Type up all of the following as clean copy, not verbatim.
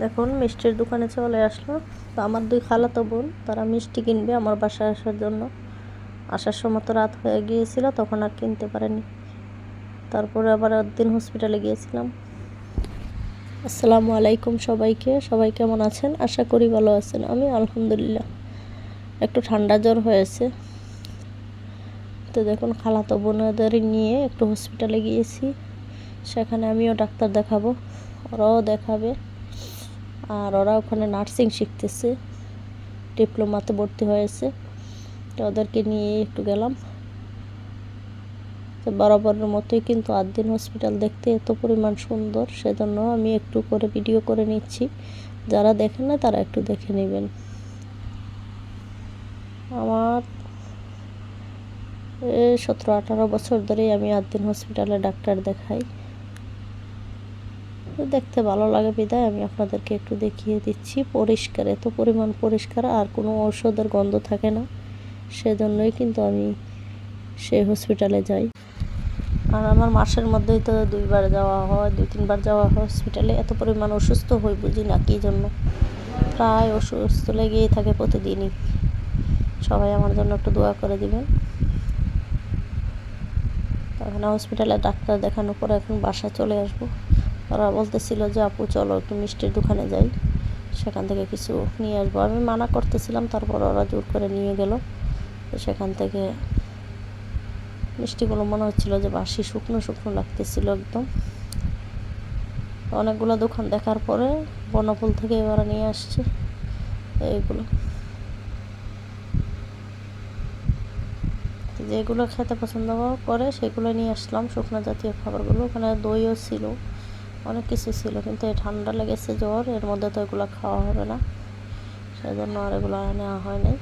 দেখুন মিষ্টির দোকানে চলে আসলো। তো আমার দুই খালাতো বোন তারা মিষ্টি কিনবে আমার বাসায় আসার জন্য। আসার সময় তো রাত হয়ে গিয়েছিল, তখন আর কিনতে পারেনি। তারপরে আবার একদিন হসপিটালে গিয়েছিলাম। আসসালামু আলাইকুম সবাইকে। সবাই কেমন আছেন? আশা করি ভালো আছেন। আমি আলহামদুলিল্লাহ। একটু ঠান্ডা জ্বর হয়েছে। তো দেখুন খালাতো বোনদের নিয়ে একটু হসপিটালে গিয়েছি। সেখানে আমিও ডাক্তার দেখাবো, ওরাও দেখাবে। আর ওরা ওখানে নার্সিং শিখতেছে, ডিপ্লোমাতে ভর্তি হয়েছে। তো ওদেরকে নিয়ে একটু গেলাম। তো বরাবরের মতোই কিন্তু 8 দিন হসপিটাল দেখতে এত পরিমাণ সুন্দর, সেজন্য আমি একটু করে ভিডিও করে নিচ্ছি। যারা দেখেন না তারা একটু দেখে নেবেন। আমার 17-18 বছর ধরেই আমি 8 দিন হসপিটালে ডাক্তার দেখাই। দেখতে ভালো লাগে বিধায় আমি আপনাদেরকে একটু দেখিয়ে দিচ্ছি। পরিষ্কার, এত পরিমাণ পরিষ্কার, আর কোনো ঔষধের গন্ধ থাকে না। সেজন্যই কিন্তু আমি সেই হসপিটালে যাই। আর আমার মাসের মধ্যেই তো 2বার যাওয়া হয়, 2-3বার যাওয়া হয় হসপিটালে। এত পরিমাণ অসুস্থ হই বুঝি না কী জন্য, প্রায় অসুস্থ লেগেই থাকে প্রতিদিনই। সবাই আমার জন্য একটু দোয়া করে দিবেন। তখন হসপিটালে ডাক্তার দেখানোর পরে এখন বাসায় চলে আসবো। ওরা বলতেছিল যে আপু চলো একটু মিষ্টির দোকানে যাই, সেখান থেকে কিছু নিয়ে আসবো। আমি মানা করতেছিলাম, তারপর ওরা জোর করে নিয়ে গেল। তো সেখান থেকে মিষ্টিগুলো মনে হচ্ছিল যে বাসি, শুকনো শুকনো লাগতেছিল একদম। অনেকগুলো দোকান দেখার পরে বনফুল থেকে ওরা নিয়ে আসছে এইগুলো। যেগুলো খেতে পছন্দ করে সেগুলো নিয়ে আসলাম, শুকনো জাতীয় খাবারগুলো। ওখানে দইও ছিল, অনেক কিছু ছিল, কিন্তু এই ঠান্ডা লেগেছে, জ্বর, এর মধ্যে তো এগুলো খাওয়া হবে না, সেজন্য আর এগুলো নেওয়া হয় নাই।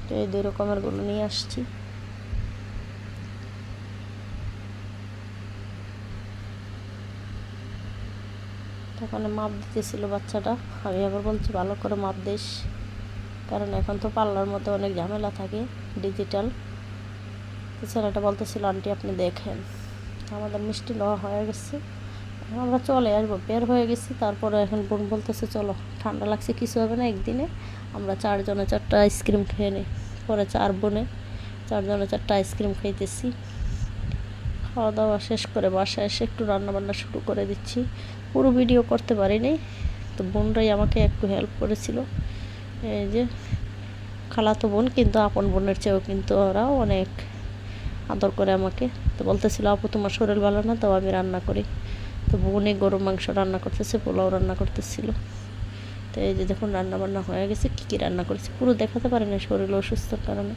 তো এই 2 রকমেরগুলো নিয়ে আসছি। ওখানে মাপ দিতেছিল বাচ্চাটা। আমি আবার বলছি ভালো করে মাপ দিস, কারণ এখন তো পার্লার মধ্যে অনেক ঝামেলা থাকে, ডিজিটাল। ছেলেটা বলতেছিল আন্টি আপনি দেখেন। আমাদের মিষ্টি নেওয়া হয়ে গেছে, আমরা চলে আসবো, বের হয়ে গেছি। তারপরে এখন বোন বলতেছে চলো, ঠান্ডা লাগছে, কিছু হবে না, একদিনে আমরা 4 জনে 4টা আইসক্রিম খেয়ে নিই। পরে 4 বোনে 4 জনে 4টা আইসক্রিম খাইতেছি। খাওয়া দাওয়া শেষ করে বাসায় এসে একটু রান্নাবান্না শুরু করে দিচ্ছি। পুরো ভিডিও করতে পারিনি, তো বোনরাই আমাকে একটু হেল্প করেছিল। এই যে খালাতো বোন, কিন্তু আপন বোনের চেয়েও কিন্তু ওরাও অনেক আদর করে আমাকে। তো বলতেছিল আপু তোমার শরীর ভালো না, তো আমি রান্না করি। তো বোনে গরুর মাংস রান্না করতেছে, পোলাও রান্না করতেছিল। তো এই যে দেখুন রান্না বান্না হয়ে গেছে। কী কী রান্না করেছি পুরো দেখাতে পারি না, শরীর অসুস্থর কারণে।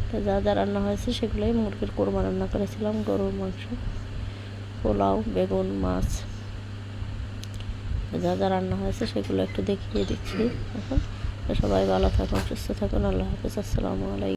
তো যা যা রান্না হয়েছে সেগুলোই, মুরগির কোরমা রান্না করেছিলাম, গরুর মাংস, পোলাও, বেগুন, মাছ, যা যা রান্না হয়েছে সেগুলো একটু দেখিয়ে দিচ্ছি এখন। তো সবাই ভালো থাকুন, সুস্থ থাকুন। আল্লাহ হাফেজ। আসসালামু আলাইকুম।